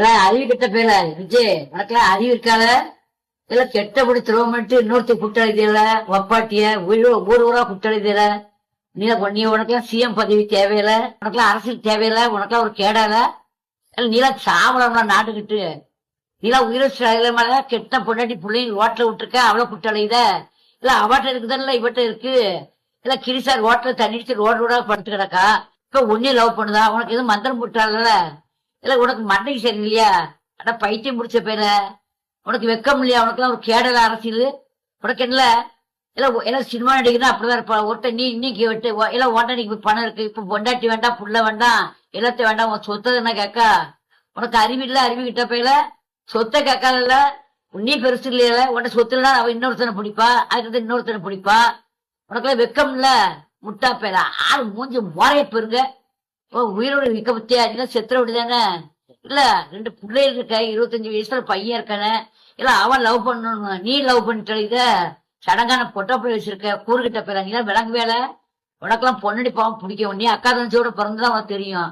எல்லாம் அறிவு கெட்ட பேர விஜய், உனக்கெல்லாம் அறிவு இருக்காத. எல்லாம் கெட்டபடி திரவமிட்டு இன்னொருத்த குட்டழிதில ஒப்பாட்டிய ஊர் ஊரா குட்டழிதில. நீ உனக்கெல்லாம் சிஎம் பதவி தேவையில்ல, உனக்கெல்லாம் அரசியல் தேவையில்ல, உனக்கெல்லாம் ஒரு கேடால. நீலாம் சாவலாம் நாட்டுக்கிட்டு. நீலாம் உயிரோட மேல கெட்ட பொண்டாட்டி பிள்ளைங்க ஓட்டல விட்டுருக்க, அவ்வளவு குட்டழைத. இல்ல அவட்ட இருக்குதான்ல இவட்ட இருக்கு. இல்ல கிரிசார் ஓட்டல தண்ணிச்சு ரோடு ரோடா படுத்து கிடக்கா. இப்ப ஒன்னே லவ் பண்ணுதா, உனக்கு எதுவும் மந்திரம் போட்டால. இல்ல உனக்கு மண்டைக்கு சரி இல்லையா? அட பைத்தியம் முடிச்ச பேர, உனக்கு வெக்கம் இல்லையா? உனக்கு ஒரு கேடல அரசியல் உனக்கு என்ன? எல்லாம் சினிமா நடிகர்னா அப்படிதான் இருப்பா. ஒருத்த நீ இன்னைக்கு விட்டு எல்லாம் ஓட்டடிக்கு பணம் இருக்கு, இப்ப பொண்டாட்டி வேண்டாம், புள்ள வேண்டாம், எல்லாத்தையும் வேண்டாம், உன் சொத்தை என்ன கேக்கா? உனக்கு அறிவு இல்ல, அறிவு கிட்ட போயில சொத்தை கேட்காதல்ல. நீ பெருசு இல்லையில, உன்ன சொத்து இல்ல, அவ இன்னொருத்தனை பிடிப்பா, அதுக்கு இன்னொருத்தனை பிடிப்பா. உனக்குலாம் வெக்கம் இல்ல, முட்டா பேர ஆள் மூஞ்சி முறைய பெருங்க. உயிரோட இருக்க பத்தியா? இல்ல செத்துற விடுதானே? இல்ல 2 பிள்ளைகள் இருக்க, 25 வயசுல பையன் இருக்கானே. இல்ல அவன் லவ் பண்ணணும், நீ லவ் பண்ணிட்டு இத சடங்கான பொட்டை போய் வச்சிருக்க கூறுகிட்ட பேர. நீ விளங்கு வேலை. உனக்கெல்லாம் பொண்ணடி பாவம் பிடிக்கும். நீ அக்கா தங்கச்சியோட பிறந்துதான் உனக்கு தெரியும்.